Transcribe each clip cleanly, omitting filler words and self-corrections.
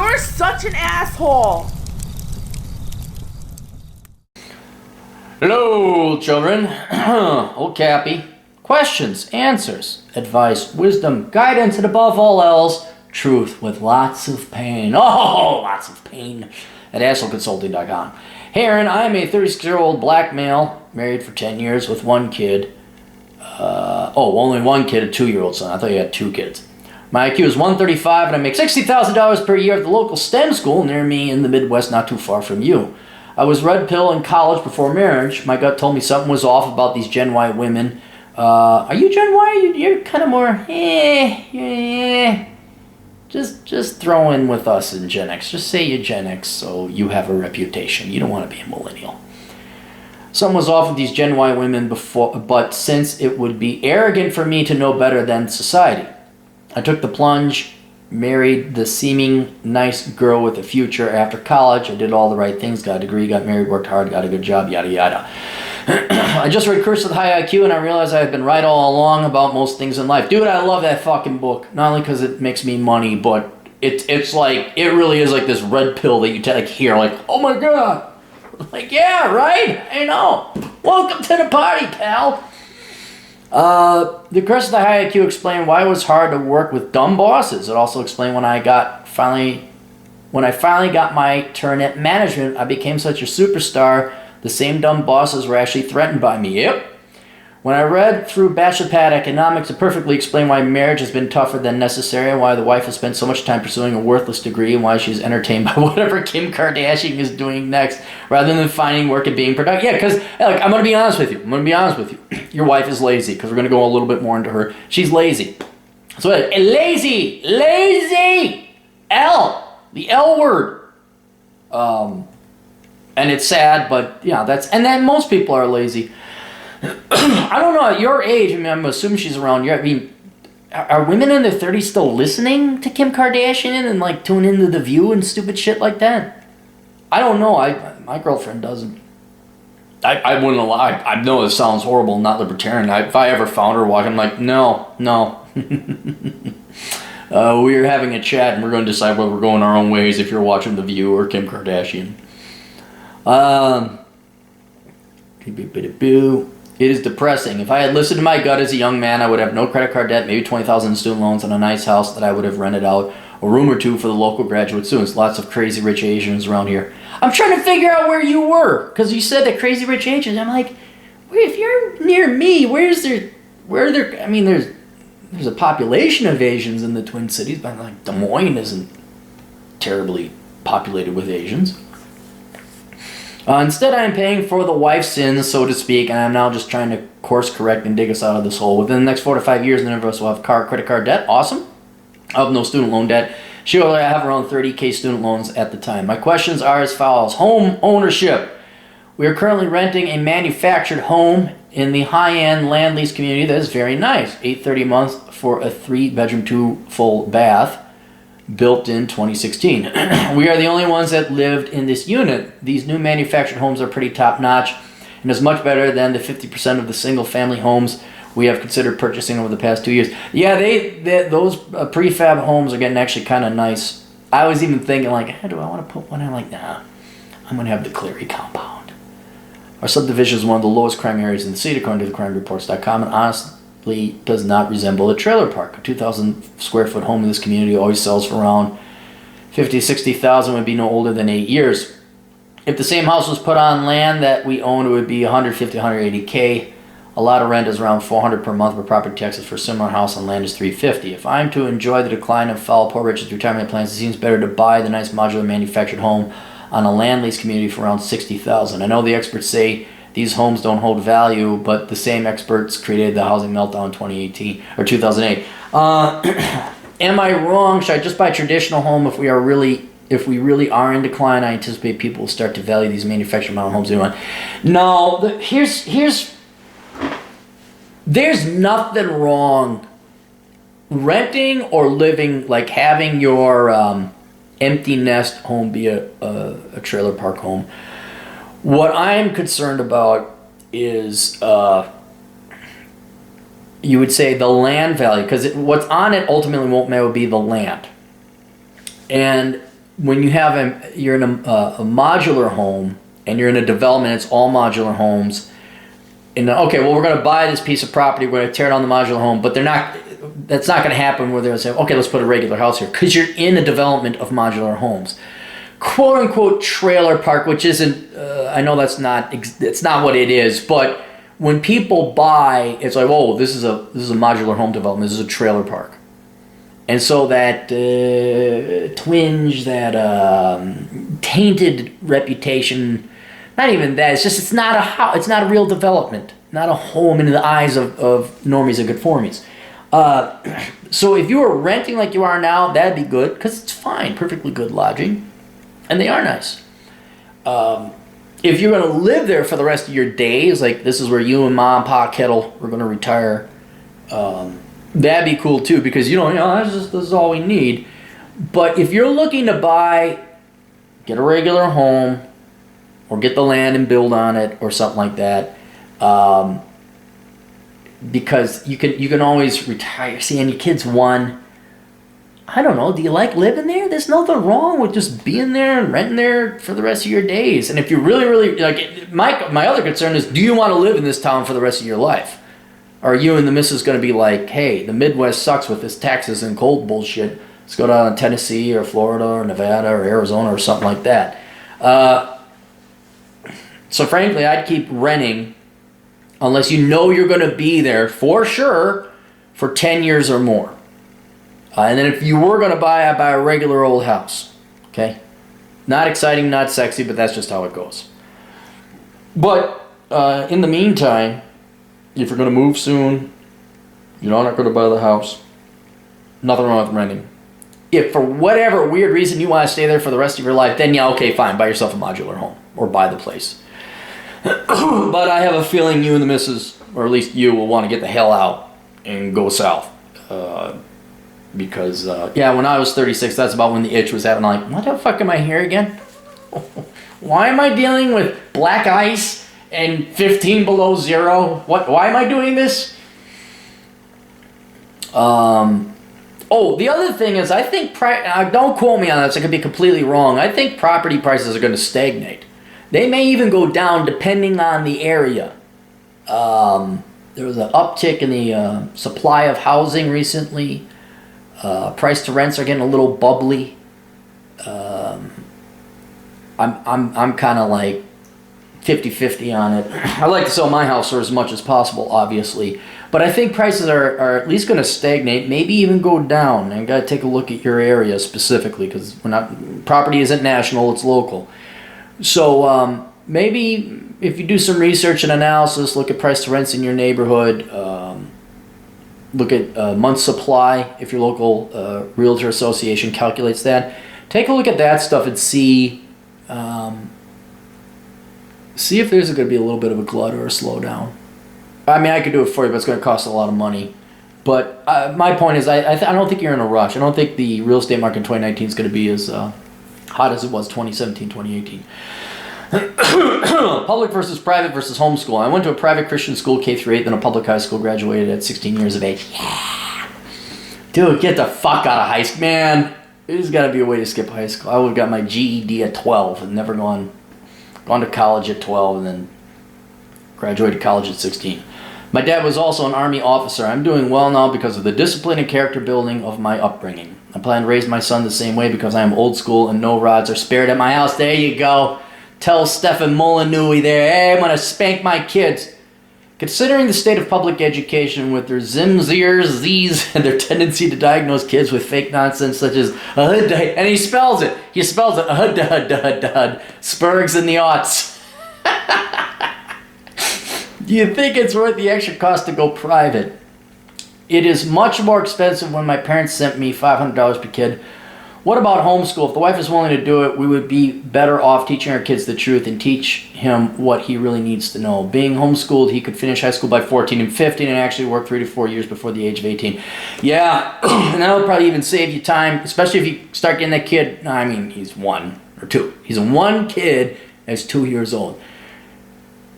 You're such an asshole. Hello, children. Oh, Cappy. Questions, answers, advice, wisdom, guidance, and above all else, truth with lots of pain. Oh, lots of pain. At assholeconsulting.com. Hey, Aaron, I'm a 36-year-old black male, married for 10 years with one kid. Only one kid, a 2-year-old son. I thought you had 2 kids. My IQ is 135, and I make $60,000 per year at the local STEM school near me in the Midwest, not too far from you. I was red pill in college before marriage. My gut told me something was off about these Gen Y women. Are you Gen Y? You're kind of more, Just throw in with us in Gen X. Just say you're Gen X so you have a reputation. You don't want to be a millennial. Something was off with these Gen Y women before, but since it would be arrogant for me to know better than society, I took the plunge, married the seeming nice girl with a future after college. I did all the right things, got a degree, got married, worked hard, got a good job, yada yada. I just read Curse with High IQ and I realized I had been right all along about most things in life. Dude, I love that fucking book. Not only because it makes me money, but it's like, it really is like this red pill that you take here, like, oh my god. Like, yeah, right? I know. Welcome to the party, pal. The Curse of the High IQ explained why it was hard to work with dumb bosses. It also explained when I finally got my turn at management, I became such a superstar. The same dumb bosses were actually threatened by me. Yep. When I read through Bachelor Pad Economics, it perfectly explained why marriage has been tougher than necessary, and why the wife has spent so much time pursuing a worthless degree, and why she's entertained by whatever Kim Kardashian is doing next, rather than finding work and being productive. Yeah, because I'm going to be honest with you. Your wife is lazy, because we're going to go a little bit more into her. She's lazy. So lazy, the L word. And it's sad, but yeah, and then most people are lazy. I don't know, at your age, I'm assuming she's around your, are women in their 30s still listening to Kim Kardashian and like tune into The View and stupid shit like that? I don't know, my girlfriend doesn't. I wouldn't lie, I know this sounds horrible, not libertarian. If I ever found her walking, I'm like, no. We're having a chat and we're going to decide whether we're going our own ways if you're watching The View or Kim Kardashian. It is depressing. If I had listened to my gut as a young man, I would have no credit card debt, maybe $20,000 in student loans, and a nice house that I would have rented out, a room or two for the local graduate students. Lots of crazy rich Asians around here. I'm trying to figure out where you were, because you said that crazy rich Asians. I'm like, if you're near me, there's a population of Asians in the Twin Cities, but like Des Moines isn't terribly populated with Asians. Instead, I am paying for the wife's sins, so to speak, and I'm now just trying to course correct and dig us out of this hole. Within the next 4 to 5 years, none of us will have credit card debt. Awesome. I have no student loan debt. She will have around 30K student loans at the time. My questions are as follows. Home ownership. We are currently renting a manufactured home in the high-end land lease community that is very nice. $830 a month for a 3-bedroom, 2 full bath. Built in 2016. We are the only ones that lived in this unit. These new manufactured homes are pretty top-notch and is much better than the 50% of the single-family homes we have considered purchasing over the past 2 years. Yeah, those prefab homes are getting actually kind of nice. I was even thinking, like, hey, do I want to put one in? Like, nah, I'm going to have the Cleary compound. Our subdivision is one of the lowest crime areas in the city, according to thecrimereports.com, and honestly, does not resemble a trailer park. A 2,000 square foot home in this community always sells for around $50,000 to $60,000, would be no older than 8 years. If the same house was put on land that we own, it would be $150,000 to $180,000. A lot of rent is around $400 per month, but property taxes for a similar house on land is $350. If I'm to enjoy the decline of foul poor rich's retirement plans, it seems better to buy the nice modular manufactured home on a land lease community for around $60,000. I know the experts say these homes don't hold value, but the same experts created the housing meltdown in 2018 or 2008. Am I wrong? Should I just buy a traditional home if we really are in decline? I anticipate people will start to value these manufactured model homes. No, there's nothing wrong renting or living, like having your empty nest home be a trailer park home. What I'm concerned about is, you would say, the land value, because what's on it ultimately won't matter, will be the land. And when you're in a modular home and you're in a development, it's all modular homes. And okay, well, we're going to buy this piece of property, we're going to tear down the modular home, but that's not going to happen where they're going to say, okay, let's put a regular house here, because you're in a development of modular homes. Quote unquote trailer park, which isn't, I know it's not what it is, but when people buy, it's like, oh, this is a modular home development, this is a trailer park. And so that twinge, that tainted reputation, not even that, it's not a house, it's not a real development, not a home in the eyes of normies and conformies. So if you were renting like you are now, that'd be good, because it's fine, perfectly good lodging, and they are nice. If you're going to live there for the rest of your days, like this is where you and Mom, Pa Kettle are going to retire, that'd be cool too, because this is all we need. But if you're looking to get a regular home, or get the land and build on it, or something like that, because you can always retire. See, and your kid's one. I don't know. Do you like living there? There's nothing wrong with just being there and renting there for the rest of your days. And if you really, really like, my other concern is, do you want to live in this town for the rest of your life? Are you and the missus going to be like, hey, the Midwest sucks with this taxes and cold bullshit. Let's go down to Tennessee or Florida or Nevada or Arizona or something like that. So frankly, I'd keep renting unless you know you're going to be there for sure for 10 years or more. And then if you were going to buy a regular old house. Okay? Not exciting, not sexy, but that's just how it goes. But in the meantime, if you're going to move soon, you're not going to buy the house, nothing wrong with renting. If for whatever weird reason you want to stay there for the rest of your life, then yeah, okay, fine, buy yourself a modular home or buy the place. But I have a feeling you and the missus, or at least you, will want to get the hell out and go south. Because, when I was 36, that's about when the itch was happening. Like, what the fuck am I here again? Why am I dealing with black ice and 15 below zero? Why am I doing this? The other thing is, I think, don't quote me on this, I could be completely wrong. I think property prices are going to stagnate. They may even go down depending on the area. There was an uptick in the supply of housing recently. Price to rents are getting a little bubbly. I'm kind of like 50-50 on it. I like to sell my house for as much as possible, obviously. But I think prices are at least going to stagnate, maybe even go down. And got to take a look at your area specifically, because property isn't national, it's local. So maybe if you do some research and analysis, look at price to rents in your neighborhood, look at month supply if your local realtor association calculates that. Take a look at that stuff and see if there's going to be a little bit of a glut or a slowdown. I mean, I could do it for you, but it's going to cost a lot of money. But my point is, I don't think you're in a rush. I don't think the real estate market in 2019 is going to be as hot as it was 2017, 2018. Public versus private versus homeschool. I went to a private Christian school, K-8, then a public high school, graduated at 16 years of age. Yeah! Dude, get the fuck out of high school. Man, there's got to be a way to skip high school. I would have got my GED at 12 and never gone to college at 12 and then graduated college at 16. My dad was also an Army officer. I'm doing well now because of the discipline and character building of my upbringing. I plan to raise my son the same way because I am old school and no rods are spared at my house. There you go. Tell Stefan Molineux there, hey, I'm going to spank my kids. Considering the state of public education with their Z's and their tendency to diagnose kids with fake nonsense such as and he spells it. He spells it Spurgs in the aughts. Do you think it's worth the extra cost to go private? It is much more expensive when my parents sent me $500 per kid. What about homeschool? If the wife is willing to do it, we would be better off teaching our kids the truth and teach him what he really needs to know. Being homeschooled, he could finish high school by 14 and 15 and actually work 3 to 4 years before the age of 18. Yeah, and that'll probably even save you time, especially if you start getting that kid. I mean, he's 1 or 2. He's one kid that's 2 years old.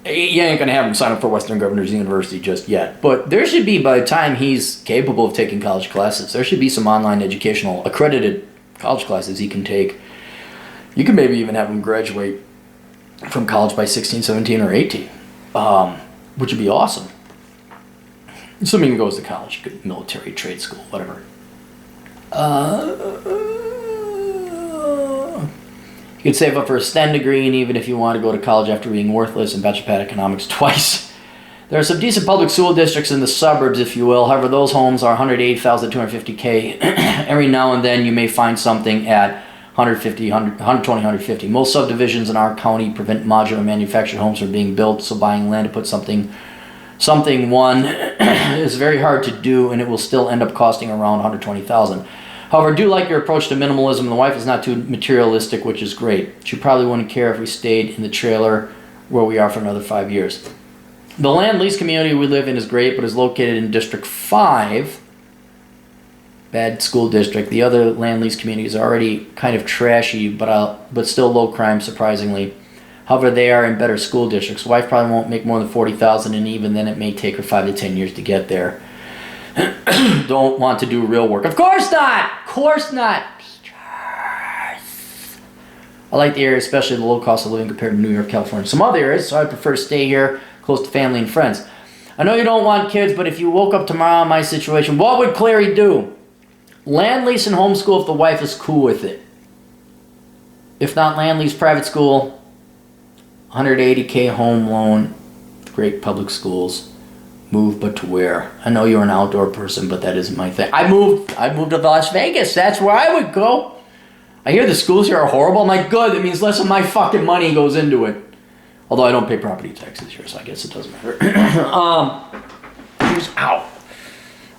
You ain't going to have him sign up for Western Governors University just yet. But there should be, by the time he's capable of taking college classes, there should be some online educational accredited college classes he can take. You could maybe even have them graduate from college by 16, 17, or 18, which would be awesome. Assuming he goes to college, military, trade school, whatever. You could save up for a STEM degree, and even if you want to go to college after being worthless and bachelor economics twice. There are some decent public school districts in the suburbs, if you will. However, those homes are $180,000 to $250K. Every now and then you may find something at $120,000, $150,000. Most subdivisions in our county prevent modular manufactured homes from being built, so buying land to put something one is very hard to do, and it will still end up costing around $120,000. However, I do like your approach to minimalism. The wife is not too materialistic, which is great. She probably wouldn't care if we stayed in the trailer where we are for another 5 years. The land lease community we live in is great, but is located in District 5. Bad school district. The other land lease communities are already kind of trashy, but still low crime, surprisingly. However, they are in better school districts. Wife probably won't make more than $40,000, and even then it may take her 5 to 10 years to get there. Don't want to do real work. Of course not! Of course not! I like the area, especially the low cost of living compared to New York, California. Some other areas, so I prefer to stay here close to family and friends. I know you don't want kids, but if you woke up tomorrow in my situation, what would Clary do? Land lease and homeschool if the wife is cool with it. If not, land lease, private school, $180K home loan, great public schools. Move, but to where? I know you're an outdoor person, but that isn't my thing. I moved to Las Vegas. That's where I would go. I hear the schools here are horrible. I'm like, good. That means less of my fucking money goes into it. Although I don't pay property taxes here, so I guess it doesn't matter. Ow.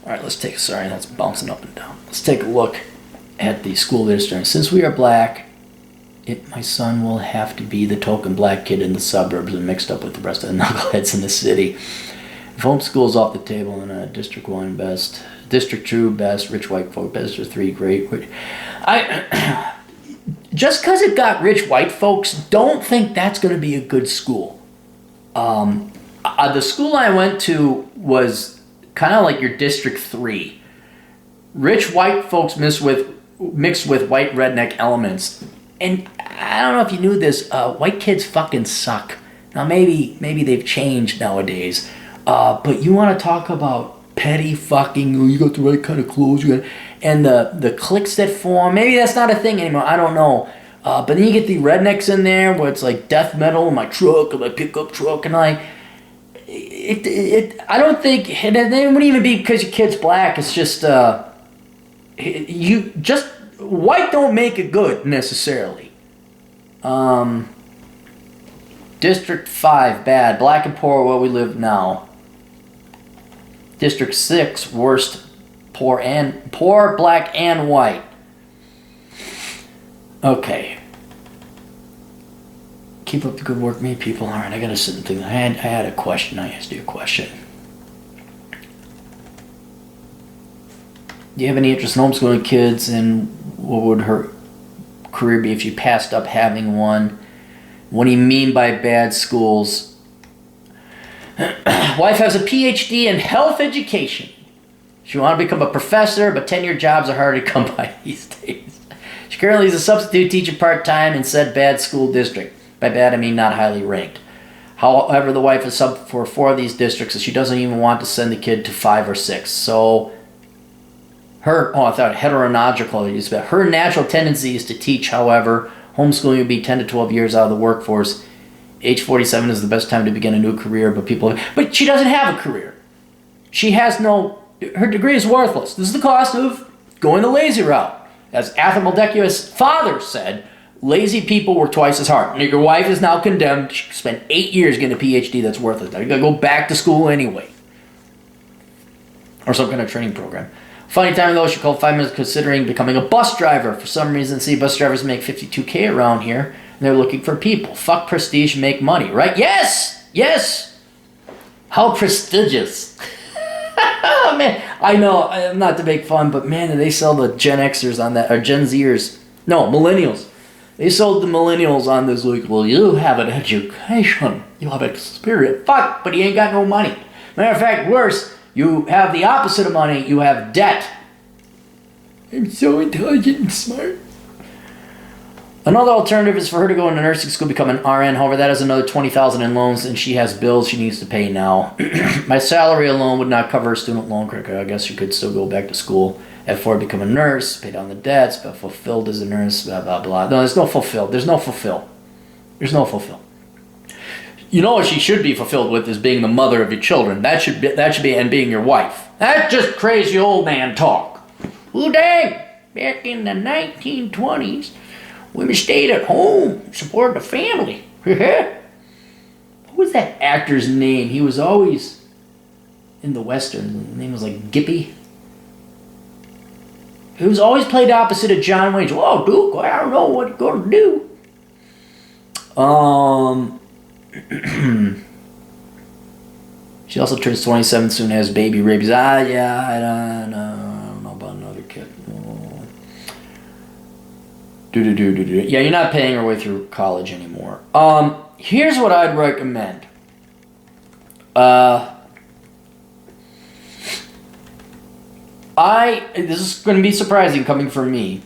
All right, sorry, that's bouncing up and down. Let's take a look at the school district. Since we are black, my son will have to be the token black kid in the suburbs and mixed up with the rest of the knuckleheads in the city. If homeschool's off the table in District 1 best, District 2 best, rich white folk, District 3 great. Just because it got rich white folks, don't think that's going to be a good school. The school I went to was kind of like your District 3. Rich white folks mixed with white redneck elements. And I don't know if you knew this, white kids fucking suck. Now maybe they've changed nowadays. But you want to talk about petty fucking, you got the right kind of clothes, and the cliques that form, maybe that's not a thing anymore, I don't know. But then you get the rednecks in there where it's like death metal in my truck, or my pickup truck, and I don't think, and it wouldn't even be because your kid's black, it's just, white don't make it good, necessarily. District 5, bad, black and poor where we live now. District 6, worst, poor, black, and white. Okay. Keep up the good work, me people. All right, I gotta sit and think. I had a question. I asked you a question. Do you have any interest in homeschooling kids, and what would her career be if she passed up having one? What do you mean by bad schools? Wife has a PhD in health education. She want to become a professor, but 10-year jobs are hard to come by these days. She currently is a substitute teacher part-time in said bad school district. By bad, I mean not highly ranked. However, the wife is sub for 4 of these districts, and she doesn't even want to send the kid to 5 or 6. So, I thought heteronological. Her natural tendency is to teach, however. Homeschooling would be 10 to 12 years out of the workforce. Age 47 is the best time to begin a new career, but she doesn't have a career. Her degree is worthless. This is the cost of going the lazy route. As Arthur Maldeckius' father said, lazy people work twice as hard. And your wife is now condemned. She spent 8 years getting a PhD that's worthless. Now you gotta go back to school anyway. Or some kind of training program. Funny time though, she called 5 minutes considering becoming a bus driver. For some reason, bus drivers make $52K around here. And they're looking for people. Fuck prestige and make money, right? Yes! Yes! How prestigious. Man, I know, I'm not to make fun, but man, they sell the Gen Xers on that, or Gen Zers. No, millennials. They sold the millennials on this, like, well, you have an education. You have experience. Fuck, but you ain't got no money. Matter of fact, worse, you have the opposite of money. You have debt. I'm so intelligent and smart. Another alternative is for her to go into nursing school, become an RN. However, that is another $20,000 in loans, and she has bills she needs to pay now. My salary alone would not cover her student loan credit. I guess she could still go back to school at 4, become a nurse, pay down the debts, but fulfilled as a nurse, blah, blah, blah. No, there's no fulfilled. There's no fulfill. There's no fulfill. You know what she should be fulfilled with is being the mother of your children. That should be, and being your wife. That's just crazy old man talk. Well, dang, back in the 1920s, women stayed at home, supported the family. What was that actor's name? He was always in the Western. His name was like Gippy. He was always played opposite of John Wayne. Whoa, Duke, I don't know what you're going to do. She also turns 27 soon, has baby rabies. Yeah, I don't know about another kid. Yeah, you're not paying her way through college anymore. Here's what I'd recommend. This is going to be surprising coming from me.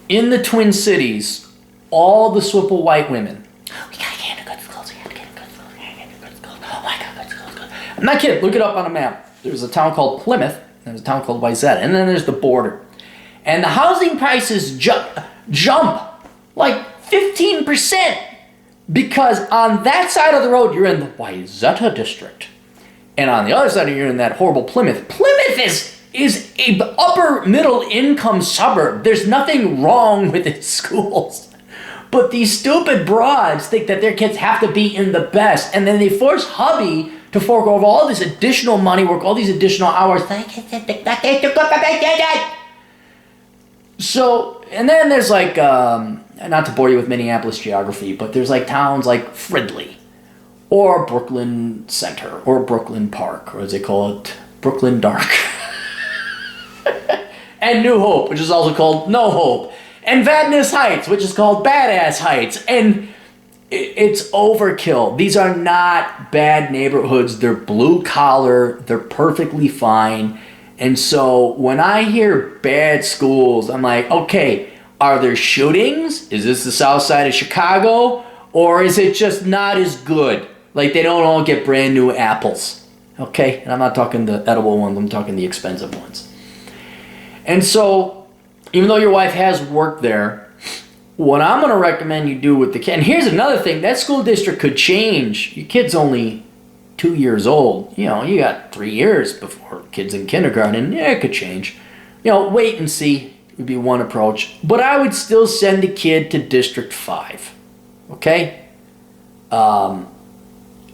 In the Twin Cities, all the Swipple white women. We gotta get into good schools. We gotta get into good schools. We gotta get into good schools. Oh my God, good schools. Good. I'm not kidding. Look it up on a map. There's a town called Plymouth. There's a town called Wayzata. And then there's the border. And the housing prices jump like 15%. Because on that side of the road, you're in the Wayzata district. And on the other side, you're in that horrible Plymouth. Plymouth is a upper middle income suburb. There's nothing wrong with its schools. But these stupid broads think that their kids have to be in the best. And then they force hubby to fork over all this additional money, work all these additional hours. So, and then there's like, not to bore you with Minneapolis geography, but there's like towns like Fridley, or Brooklyn Center, or Brooklyn Park, or as they call it, Brooklyn Dark. And New Hope, which is also called No Hope. And Vadnais Heights, which is called Badass Heights. And it's overkill. These are not bad neighborhoods. They're blue collar. They're perfectly fine. And so when I hear bad schools, I'm like, okay, are there shootings? Is this the south side of Chicago? Or is it just not as good? Like they don't all get brand new apples. Okay? And I'm not talking the edible ones. I'm talking the expensive ones. And so even though your wife has worked there, what I'm going to recommend you do with the kid, and here's another thing, that school district could change. Your kid's only 2 years old. You know, you got 3 years before kids in kindergarten. Yeah, it could change. You know, wait and see would be one approach. But I would still send the kid to District 5. Okay?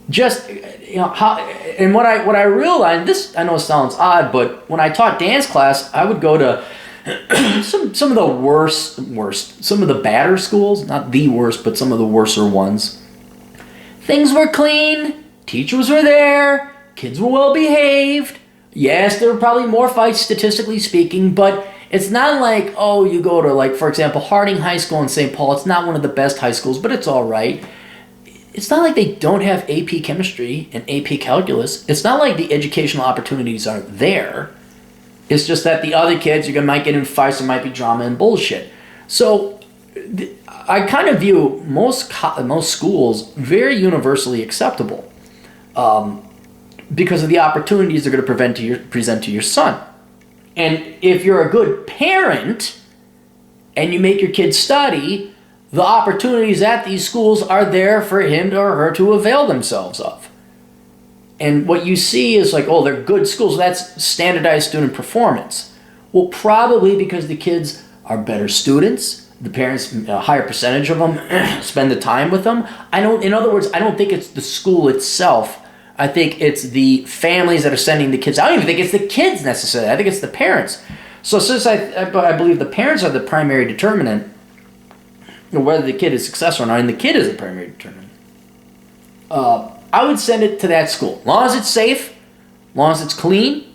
Just, you know, how, and what I realized, this I know sounds odd, but when I taught dance class, I would go to some of the worst, some of the badder schools, not the worst, but some of the worser ones. Things were clean, teachers were there, kids were well behaved. Yes, there were probably more fights statistically speaking, but it's not like, oh, you go to, like, for example, Harding High School in St. Paul. It's not one of the best high schools, but it's all right. It's not like they don't have AP chemistry and AP calculus. It's not like the educational opportunities aren't there. It's just that the other kids, you might get in fights, there might be drama and bullshit. So I kind of view most schools very universally acceptable because of the opportunities they're going to present to your son. And if you're a good parent and you make your kid study, the opportunities at these schools are there for him or her to avail themselves of. And what you see is like, oh, they're good schools. That's standardized student performance. Well, probably because the kids are better students. The parents, a higher percentage of them, spend the time with them. In other words, I don't think it's the school itself. I think it's the families that are sending the kids. I don't even think it's the kids necessarily. I think it's the parents. So since I believe the parents are the primary determinant, whether the kid is successful or not, and the kid is the primary determinant, I would send it to that school. As long as it's safe, as long as it's clean,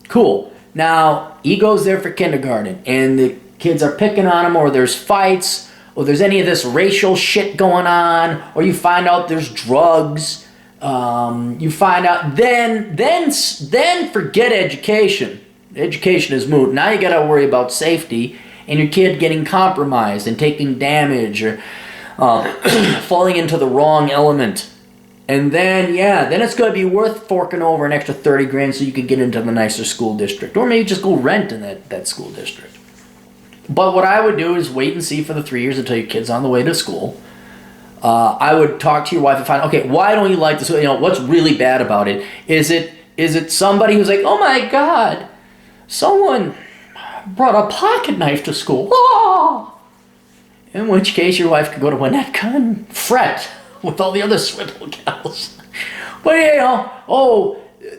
cool. Now, he goes there for kindergarten, and the kids are picking on him, or there's fights, or there's any of this racial shit going on, or you find out there's drugs. You find out, then forget education. Education is moot. Now you got to worry about safety, and your kid getting compromised and taking damage or falling into the wrong element. And then, then it's going to be worth forking over an extra 30 grand so you can get into the nicer school district. Or maybe just go rent in that school district. But what I would do is wait and see for the 3 years until your kid's on the way to school. I would talk to your wife and find, okay, why don't you like this? What's really bad about it? Is it somebody who's like, oh my God, someone brought a pocket knife to school? Oh! In which case your wife could go to Winnetka and fret with all the other swindle gals. But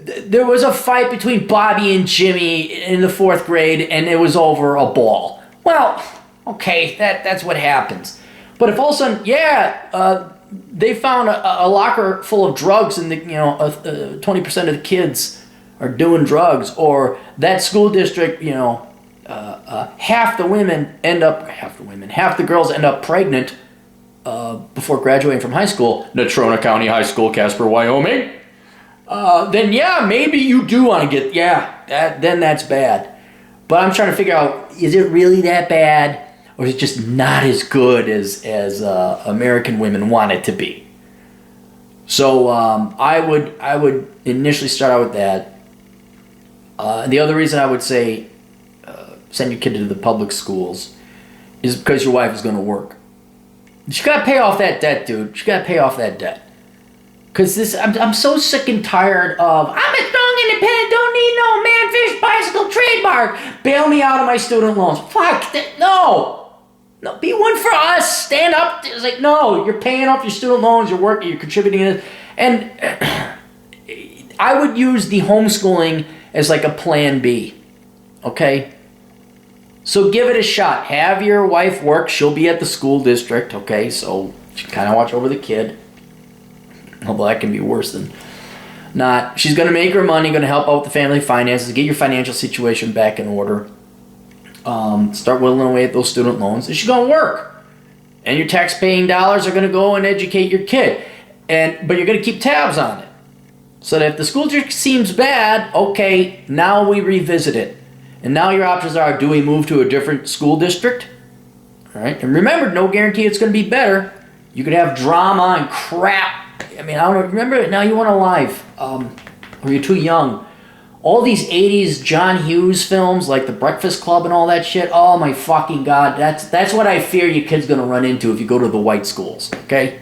there was a fight between Bobby and Jimmy in the 4th grade and it was over a ball. Well, okay, that's what happens. But if all of a sudden, they found a locker full of drugs and 20% of the kids are doing drugs, or that school district, half the girls end up pregnant before graduating from high school, Natrona County High School, Casper, Wyoming, then maybe you do want to get, then that's bad. But I'm trying to figure out, is it really that bad, or is it just not as good as American women want it to be? So I would initially start out with that. The other reason I would say send your kid to the public schools is because your wife is going to work. She got to pay off that debt, dude. She got to pay off that debt. Because I'm so sick and tired of, I'm a strong, independent, don't need no man-fish bicycle trademark. Bail me out of my student loans. Fuck that. No, be one for us. Stand up. It's like, no, you're paying off your student loans. You're working. You're contributing to it. And I would use the homeschooling as like a plan B. Okay? So give it a shot. Have your wife work. She'll be at the school district. Okay? So she kind of watch over the kid. Although that can be worse than not. She's going to make her money, going to help out with the family finances, get your financial situation back in order. Start whittling away at those student loans. And she's going to work. And your tax-paying dollars are going to go and educate your kid. But you're going to keep tabs on it. So that if the school district seems bad, okay, now we revisit it. And now your options are, do we move to a different school district? All right. And remember, no guarantee it's going to be better. You could have drama and crap. I mean, I don't know. Remember, now you weren't alive, or you're too young. All these 80s John Hughes films, like The Breakfast Club and all that shit, oh my fucking God. That's what I fear your kid's going to run into if you go to the white schools, okay?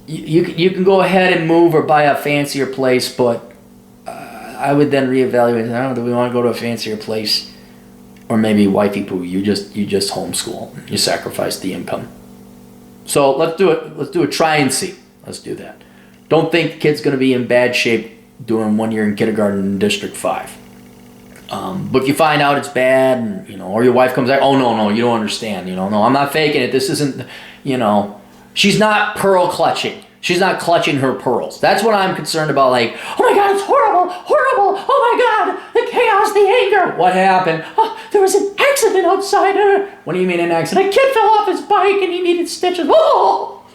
You can go ahead and move or buy a fancier place, but I would then reevaluate. I don't know, do we want to go to a fancier place? Or maybe wifey poo, you just homeschool. You sacrifice the income. So let's do it. Let's do a try and see. Let's do that. Don't think the kid's going to be in bad shape doing 1 year in kindergarten in District 5. But if you find out it's bad, and, or your wife comes back, oh no, you don't understand. No, I'm not faking it. This isn't, she's not pearl clutching. She's not clutching her pearls. That's what I'm concerned about. Like, oh my God, it's horrible. Oh my God, the chaos, the anger. What happened? Oh, there was an accident outside her. What do you mean an accident? A kid fell off his bike and he needed stitches. Oh!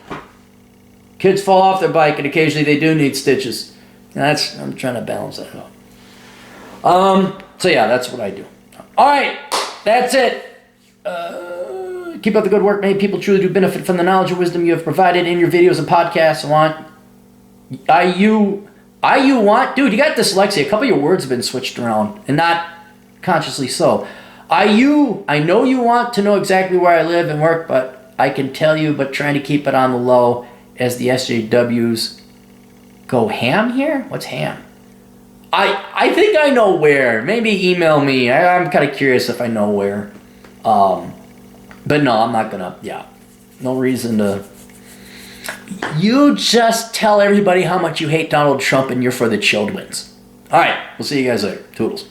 Kids fall off their bike and occasionally they do need stitches. I'm trying to balance that out. So yeah, that's what I do. All right, that's it. Keep up the good work. Many people truly do benefit from the knowledge and wisdom you have provided in your videos and podcasts. Dude, you got dyslexia. A couple of your words have been switched around, and not consciously so. I know you want to know exactly where I live and work, but I can tell you, but trying to keep it on the low as the SJWs go ham here? What's ham? I think I know where. Maybe email me. I'm kind of curious if I know where. But no, I'm not gonna, no reason to. You just tell everybody how much you hate Donald Trump and you're for the children's. All right, we'll see you guys later. Toodles.